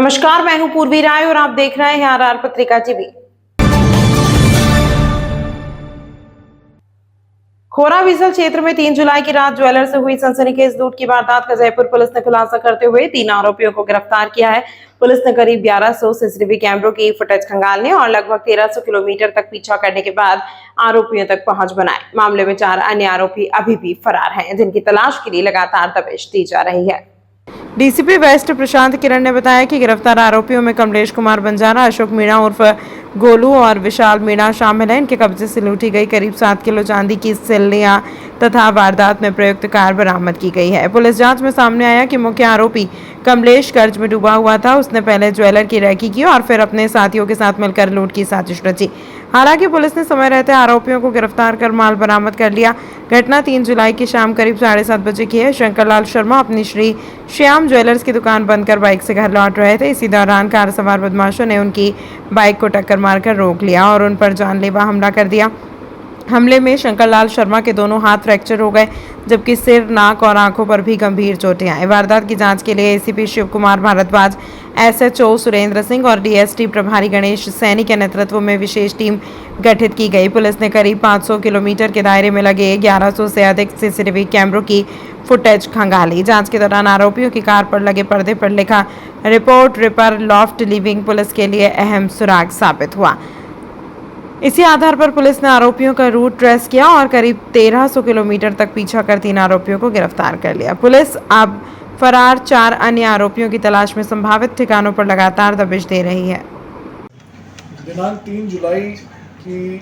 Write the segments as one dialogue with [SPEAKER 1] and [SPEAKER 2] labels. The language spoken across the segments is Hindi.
[SPEAKER 1] नमस्कार, मैं हूं पूर्वी राय और आप देख रहे हैं आरआर पत्रिका टीवी। खोरा विसल क्षेत्र में 3 जुलाई की रात ज्वेलर से हुई सनसनीखेज लूट की वारदात का जयपुर पुलिस ने खुलासा करते हुए 3 आरोपियों को गिरफ्तार किया है। पुलिस ने करीब 1100 सीसीटीवी कैमरों की फुटेज खंगालने और लगभग 1300 किलोमीटर तक पीछा करने के बाद आरोपियों तक पहुंच बनाए। मामले में 4 अन्य आरोपी अभी भी फरार हैं, जिनकी तलाश के लिए लगातार दबिश दी जा रही है। डीसीपी वेस्ट प्रशांत किरण ने बताया कि गिरफ्तार आरोपियों में कमलेश कुमार बंजारा, अशोक मीणा उर्फ गोलू और विशाल मीणा शामिल हैं। इनके कब्जे से लूटी गई करीब 7 किलो चांदी की सिल्लियां तथा वारदात में प्रयुक्त कार बरामद की गई है। पुलिस जांच में सामने आया कि मुख्य आरोपी कमलेश कर्ज में डूबा हुआ था। उसने पहले ज्वेलर की रैकी की और फिर अपने साथियों के साथ मिलकर लूट की साजिश रची। हालांकि पुलिस ने समय रहते आरोपियों को गिरफ्तार कर माल बरामद कर लिया। घटना 3 जुलाई की शाम करीब 7:30 बजे की है। शंकरलाल शर्मा अपनी श्री श्याम ज्वेलर्स की दुकान बंद कर बाइक से घर लौट रहे थे। इसी दौरान कार सवार बदमाशों ने उनकी बाइक को टक्कर मारकर रोक लिया और उन पर जानलेवा हमला कर दिया। हमले में शंकरलाल शर्मा के दोनों हाथ फ्रैक्चर हो गए, जबकि सिर, नाक और आंखों पर भी गंभीर चोटें आई। वारदात की जांच के लिए एसीपी शिव कुमार भारद्वाज, एसएचओ सुरेंद्र सिंह और डीएसटी प्रभारी गणेश सैनी के नेतृत्व में विशेष टीम गठित की गई। पुलिस ने करीब 500 किलोमीटर के दायरे में लगे 1100 से अधिक सीसीटीवी कैमरों की फुटेज खंगाली। जांच के दौरान आरोपियों की कार पर लगे पर्दे पर लिखा report ripper loft living police के लिए अहम सुराग साबित हुआ। इसी आधार पर पुलिस ने आरोपियों का रूट ट्रेस किया और करीब 1300 किलोमीटर तक पीछा कर 3 आरोपियों को गिरफ्तार कर लिया। पुलिस अब फरार 4 अन्य आरोपियों की तलाश में संभावित ठिकानों पर लगातार दबिश दे रही है।
[SPEAKER 2] दिनांक 3 जुलाई की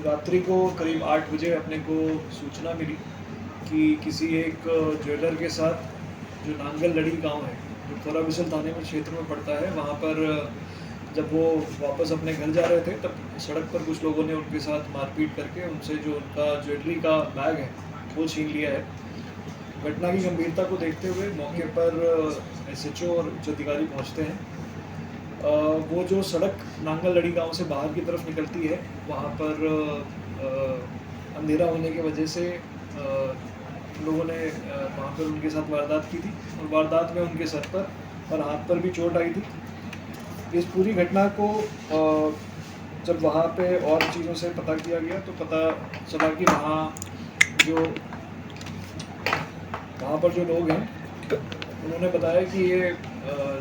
[SPEAKER 2] रात्रि को करीब 8 बजे अपने को सूचना मिली कि किसी एक ज्वेलर के साथ जो नांगल लड़ी गांव है, जो खोरा विसल थाने में क्षेत्र में पड़ता है, वहाँ पर जब वो वापस अपने घर जा रहे थे तब सड़क पर कुछ लोगों ने उनके साथ मारपीट करके उनसे जो उनका ज्वेलरी का बैग है वो छीन लिया है। घटना की गंभीरता को देखते हुए मौके पर एसएचओ और उच्च अधिकारी पहुँचते हैं। वो जो सड़क नांगल लड़ी गांव से बाहर की तरफ निकलती है, वहाँ पर अंधेरा होने की वजह से लोगों ने वहाँ पर उनके साथ वारदात की थी और वारदात में उनके सर पर और हाथ पर भी चोट आई थी। इस पूरी घटना को जब वहाँ पे और चीज़ों से पता किया गया तो पता चला कि वहाँ पर जो लोग हैं उन्होंने बताया कि ये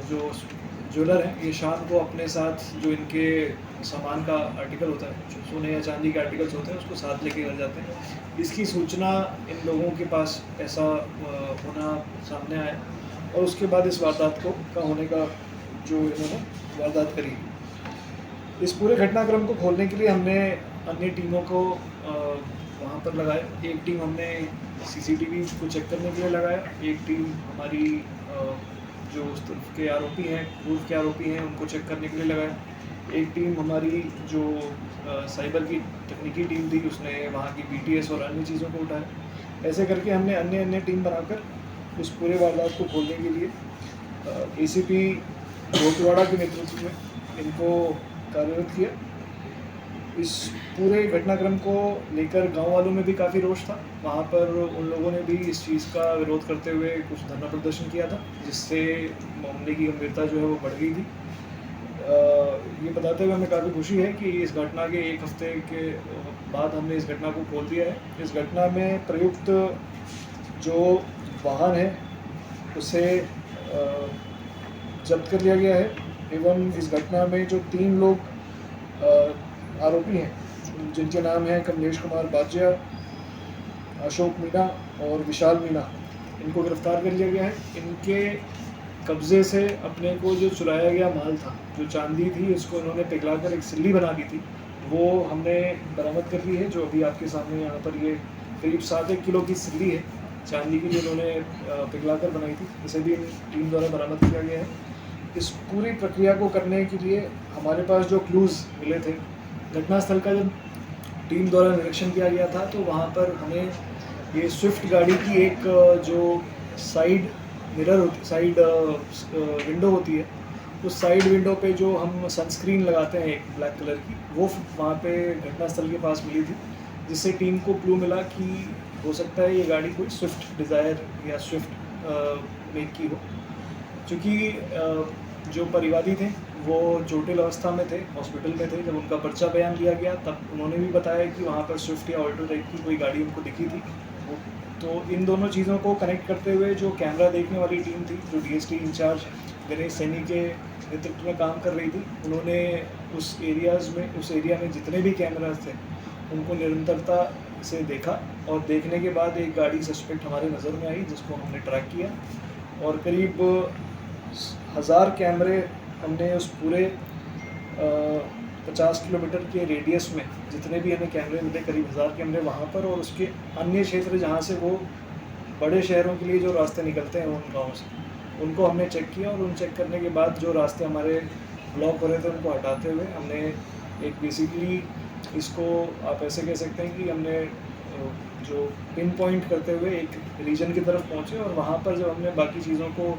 [SPEAKER 2] जो ज्वेलर हैं ये शाम को अपने साथ जो इनके सामान का आर्टिकल होता है, जो सोने या चांदी के आर्टिकल्स होते हैं, उसको साथ लेके घर जाते हैं। इसकी सूचना इन लोगों के पास ऐसा होना सामने आया और उसके बाद इस वारदात का होने का जो इन्होंने वारदात करी। इस पूरे घटनाक्रम को खोलने के लिए हमने अन्य टीमों को वहाँ पर लगाया। एक टीम हमने सीसीटीवी को चेक करने के लिए लगाया, एक टीम हमारी जो उस तरफ के आरोपी हैं, पूर्व के आरोपी हैं, उनको चेक करने के लिए लगाया। एक टीम हमारी जो साइबर की तकनीकी टीम थी, उसने वहाँ की बीटीएस और अन्य चीज़ों को उठाया। ऐसे करके हमने अन्य टीम बनाकर उस पूरे वारदात को खोलने के लिए एसीपी गोटवाड़ा के नेतृत्व में इनको कार्यरत किया। इस पूरे घटनाक्रम को लेकर गांव वालों में भी काफ़ी रोष था। वहाँ पर उन लोगों ने भी इस चीज़ का विरोध करते हुए कुछ धरना प्रदर्शन किया था, जिससे मामले की गंभीरता जो है वो बढ़ गई थी। ये बताते हुए हमें काफ़ी खुशी है कि इस घटना के 1 हफ्ते के बाद हमने इस घटना को खोल दिया है। इस घटना में प्रयुक्त जो वाहन है उसे जब्त कर लिया गया है एवं इस घटना में जो 3 लोग आरोपी हैं, जिनके नाम हैं कमलेश कुमार बाजिया, अशोक मीणा और विशाल मीणा, इनको गिरफ्तार कर लिया गया है। इनके कब्जे से अपने को जो चुराया गया माल था, जो चांदी थी, उसको इन्होंने पिघलाकर एक सिल्ली बना दी थी, वो हमने बरामद कर ली है। जो अभी आपके सामने यहाँ पर ये करीब 7 किलो की सिल्ली है चांदी की, जो इन्होंने पिघलाकर बनाई थी, इसे भी टीम द्वारा बरामद किया गया है। इस पूरी प्रक्रिया को करने के लिए हमारे पास जो क्लूज़ मिले थे, घटनास्थल का जब टीम द्वारा निरीक्षण किया गया था तो वहाँ पर हमें ये स्विफ्ट गाड़ी की एक जो साइड विंडो होती है, उस साइड विंडो पे जो हम सनस्क्रीन लगाते हैं एक ब्लैक कलर की, वो वहाँ पे घटनास्थल के पास मिली थी, जिससे टीम को क्लू मिला कि हो सकता है ये गाड़ी कोई स्विफ्ट डिज़ायर या स्विफ्ट मेक की हो। चूँकि जो परिवादी थे वो जटिल अवस्था में थे, हॉस्पिटल में थे। जब उनका पर्चा बयान लिया गया तब उन्होंने भी बताया कि वहाँ पर स्विफ्ट या ऑल्टो टाइप की कोई गाड़ी उनको दिखी थी। तो इन दोनों चीज़ों को कनेक्ट करते हुए जो कैमरा देखने वाली टीम थी, जो डीएसटी इंचार्ज गणेश सैनी के नेतृत्व में काम कर रही थी, उन्होंने उस एरिया में जितने भी कैमराज थे उनको निरंतरता से देखा और देखने के बाद एक गाड़ी सस्पेक्ट हमारे नज़र में आई जिसको हमने ट्रैक किया और करीब 1000 कैमरे हमने उस पूरे 50 किलोमीटर के रेडियस में जितने भी हमें कैमरे मिले, करीब 1000 कैमरे वहाँ पर और उसके अन्य क्षेत्र जहाँ से वो बड़े शहरों के लिए जो रास्ते निकलते हैं उन गाँव से, उनको हमने चेक किया और उन चेक करने के बाद जो रास्ते हमारे ब्लॉक हो रहे थे उनको हटाते हुए हमने एक बेसिकली इसको आप ऐसे कह सकते हैं कि हमने जो पिन पॉइंट करते हुए एक रीजन की तरफ पहुँचे और वहाँ पर जब हमने बाकी चीज़ों को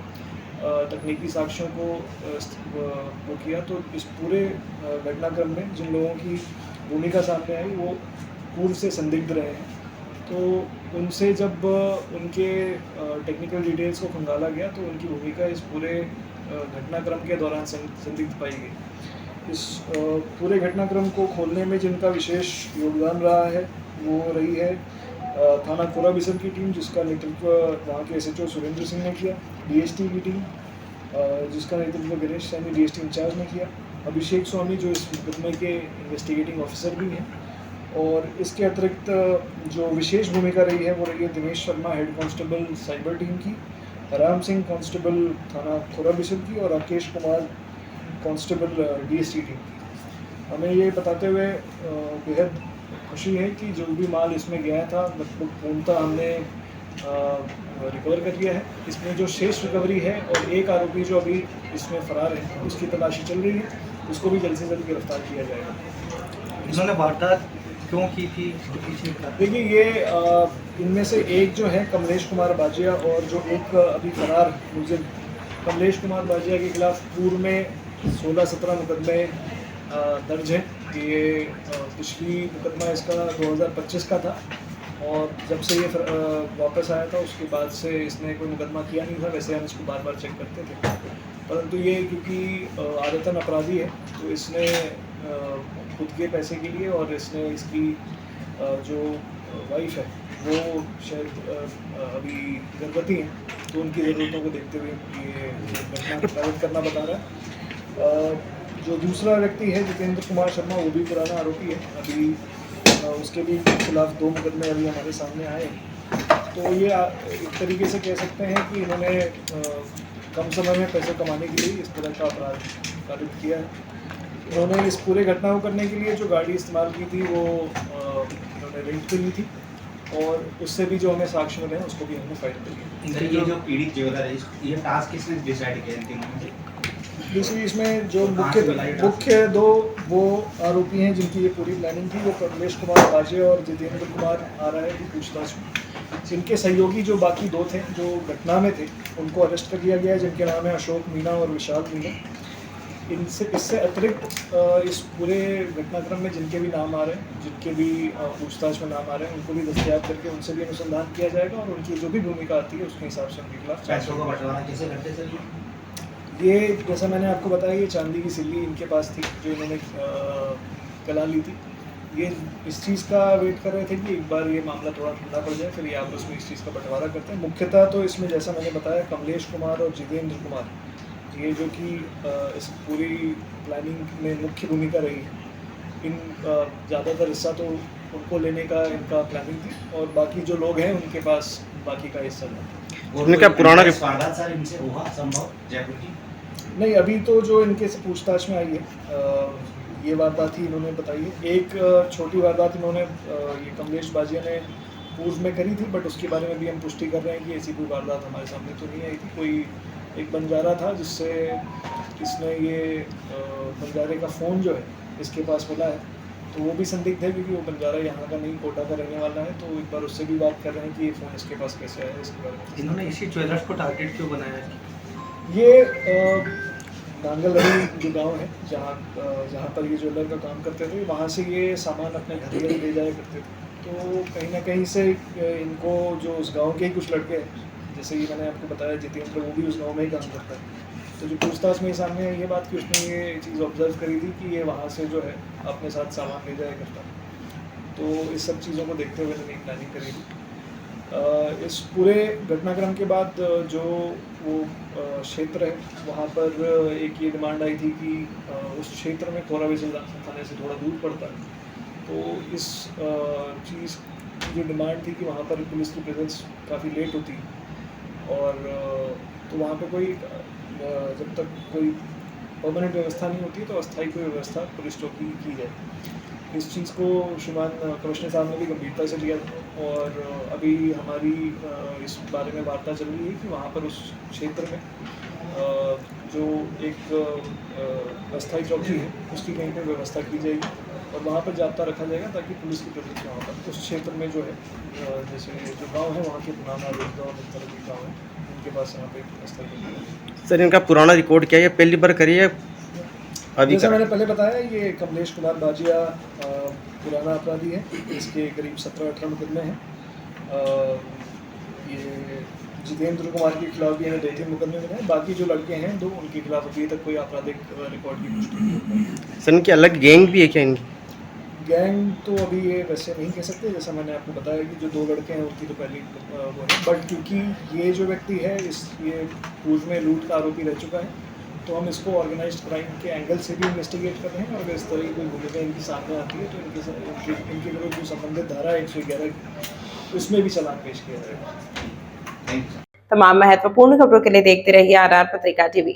[SPEAKER 2] तकनीकी साक्ष्यों को वो किया तो इस पूरे घटनाक्रम में जिन लोगों की भूमिका सामने आई वो पूर्व से संदिग्ध रहे हैं। तो उनसे जब उनके टेक्निकल डिटेल्स को खंगाला गया तो उनकी भूमिका इस पूरे घटनाक्रम के दौरान संदिग्ध पाई गई। इस पूरे घटनाक्रम को खोलने में जिनका विशेष योगदान रहा है वो रही है थाना कोरा बिसर की टीम, जिसका नेतृत्व वहाँ के एसएचओ सुरेंद्र सिंह ने किया, डीएसटी की टीम जिसका नेतृत्व गणेश सैनी डीएसटी इंचार्ज ने किया, अभिषेक स्वामी जो इस मुकदमे के इन्वेस्टिगेटिंग ऑफिसर भी हैं, और इसके अतिरिक्त जो विशेष भूमिका रही है वो रही है Dinesh Sharma head constable cyber team की, राम सिंह कांस्टेबल थाना कोरा बिसर की और Rakesh Kumar constable DST team की। हमें ये बताते हुए बेहद खुशी है कि जो भी माल इसमें गया था लगभग पूर्णतः हमने रिकवर कर लिया है। इसमें जो शेष रिकवरी है और एक आरोपी जो अभी इसमें फरार है उसकी तलाशी चल रही है, उसको भी जल्द से जल्द गिरफ्तार किया जाएगा।
[SPEAKER 3] इन्होंने वारदात क्यों की थी इसके पीछे?
[SPEAKER 2] देखिए ये इनमें से एक जो है कमलेश कुमार बाजिया और जो एक अभी फरार मुलजिम कमलेश कुमार बाजिया के खिलाफ पूर्व में 16-17 मुकदमे दर्ज हैं। ये पिछली मुकदमा इसका 2025 का था और जब से ये वापस आया था उसके बाद से इसने कोई मुकदमा किया नहीं था। वैसे हम इसको बार बार चेक करते थे, परंतु ये क्योंकि आदतन अपराधी है तो इसने खुद के पैसे के लिए और इसने इसकी जो वाइफ है वो शायद अभी गर्भवती है तो उनकी ज़रूरतों को देखते हुए ये घटना प्रारंभ करना बता रहा है। जो दूसरा व्यक्ति है जितेंद्र कुमार शर्मा वो भी पुराना आरोपी है, अभी उसके भी खिलाफ 2 मुकदमे अभी हमारे सामने आए। तो ये एक तरीके से कह सकते हैं कि इन्होंने कम समय में पैसे कमाने के लिए इस तरह का अपराध कारित किया है। इन्होंने इस पूरे घटना को करने के लिए जो गाड़ी इस्तेमाल की थी वो इन्होंने रेंट पे ली थी और उससे भी जो हमें साक्ष्य मिले हैं उसको भी हमने फाइल कर लिया।
[SPEAKER 3] ये जो पीड़ित ज्वेलर है ये टास्क किसने डिसाइड किया इन तीनों में?
[SPEAKER 2] दूसरी इसमें जो मुख्य 2 वो आरोपी हैं जिनकी ये पूरी प्लानिंग थी, वो कमलेश कुमार बाजे और जितेंद्र कुमार आ रहा है कि पूछताछ में। जिनके सहयोगी जो बाकी 2 थे जो घटना में थे उनको अरेस्ट कर लिया गया है, जिनके नाम है अशोक मीणा और विशाल मीणा। इससे अतिरिक्त इस पूरे घटनाक्रम में जिनके भी नाम आ रहे हैं, जिनके भी पूछताछ में नाम आ रहे हैं, उनको भी दस्तयाब करके उनसे भी अनुसंधान किया जाएगा और उनकी जो भी भूमिका आती है उसके हिसाब से उनके खिलाफ
[SPEAKER 3] पैसों का बंटवारा कैसे करते सर?
[SPEAKER 2] ये जैसा मैंने आपको बताया ये चांदी की सिल्ली इनके पास थी जो इन्होंने कला ली थी। ये इस चीज़ का वेट कर रहे थे कि एक बार ये मामला थोड़ा ठंडा पड़ जाए फिर ये आपस में इस चीज़ का बंटवारा करते हैं। मुख्यतः तो इसमें जैसा मैंने बताया कमलेश कुमार और जितेंद्र कुमार ये जो कि इस पूरी प्लानिंग में मुख्य भूमिका रही है, इन ज़्यादातर हिस्सा तो उनको लेने का इनका प्लानिंग थी और बाकी जो लोग हैं उनके पास बाकी का हिस्सा था।
[SPEAKER 3] और क्या पुराना वारदात सर इनसे हुआ संभव जयपुर की?
[SPEAKER 2] नहीं, अभी तो जो इनके से पूछताछ में आई है ये वारदात ही इन्होंने बताई है। एक छोटी वारदात इन्होंने ये कमलेश बाजिया ने पूर्व में करी थी, बट उसके बारे में भी हम पुष्टि कर रहे हैं कि ऐसी कोई वारदात हमारे सामने तो नहीं आई थी। कोई एक बंजारा था जिससे इसने ये बंजारे का फ़ोन जो है इसके पास मिला है, तो वो भी संदिग्ध है क्योंकि वो बंजारा यहाँ का नहीं कोटा का रहने वाला है। तो एक बार उससे भी बात कर रहे हैं कि ये फ़ोन इसके पास कैसे आया इसके बारे में।
[SPEAKER 3] इन्होंने इसी ज्वेलर्स को टारगेट क्यों बनाया?
[SPEAKER 2] ये नांगलहरी जो गांव है जहाँ पर ये ज्वेलर का काम करते थे, वहाँ से ये सामान अपने घर ही ले जाया करते थे। तो कहीं ना कहीं से इनको जो उस गांव के ही कुछ लड़के हैं, जैसे कि मैंने आपको बताया जितेंद्र, वो भी उस गांव में ही काम करता है, तो जो पूछताछ में सामने आई ये बात कि उसने ये चीज़ ऑब्जर्व करी थी कि ये वहाँ से जो है अपने साथ सामान ले जाया करता। तो इस सब चीज़ों को देखते हुए मैंने प्लानिंग करी थी। इस पूरे घटनाक्रम के बाद जो वो क्षेत्र है वहाँ पर एक ये डिमांड आई थी कि उस क्षेत्र में कोरा विजिल थाने से थोड़ा दूर पड़ता है, तो इस चीज़ की जो डिमांड थी कि वहाँ पर पुलिस की प्रेजेंस काफ़ी लेट होती है और तो वहाँ पे कोई जब तक कोई परमानेंट व्यवस्था नहीं होती तो अस्थायी कोई व्यवस्था पुलिस चौकी की जाए। इस चीज़ को श्रीमान कमिश्नर साहब ने भी गंभीरता से लिया और अभी हमारी इस बारे में वार्ता चल रही है कि वहाँ पर उस क्षेत्र में जो एक अस्थायी चौकी है उसकी कहीं पर व्यवस्था की जाएगी और वहाँ पर जाब्ता रखा जाएगा ताकि पुलिस की प्रेजेंस वहाँ पर उस क्षेत्र में जो है जैसे जो गांव है वहाँ के पुराना रोजगार और इस तरह के गाँव है उनके पास यहाँ पे अस्थायी चौकी।
[SPEAKER 4] सर इनका पुराना रिकॉर्ड क्या है, पहली बार करी है अभी
[SPEAKER 2] जैसे
[SPEAKER 4] करा?
[SPEAKER 2] मैंने पहले बताया ये कमलेश कुमार बाजिया पुराना अपराधी है, इसके करीब 17-18 मुकदमे हैं। ये जितेंद्र कुमार के खिलाफ भी इन्हें 2-3 मुकदमे मिले हैं, बाकी जो लड़के हैं 2 उनके खिलाफ अभी तक कोई आपराधिक रिकॉर्ड की पुष्टि नहीं हो पाई।
[SPEAKER 4] सर इनकी अलग गैंग भी है क्या इनकी?
[SPEAKER 2] गैंग तो अभी ये वैसे नहीं कह सकते, जैसा मैंने आपको बताया कि जो 2 लड़के हैं उनकी तो पहली वो है, बट क्योंकि ये जो व्यक्ति है ये पूर्व में लूट का आरोपी रह चुका है तो हम इसको ऑर्गेनाइज्ड क्राइम के एंगल से भी इन्वेस्टिगेट कर रहे हैं और अगर इस तरह की कोई भूमिका इनकी सामने आती है तो इनके विरुद्ध जो संबंधित धारा है 111 की उसमें भी चालान पेश किया जाएगा।
[SPEAKER 3] Thank you.
[SPEAKER 1] तमाम महत्वपूर्ण खबरों के लिए देखते रहिए RR पत्रिका TV।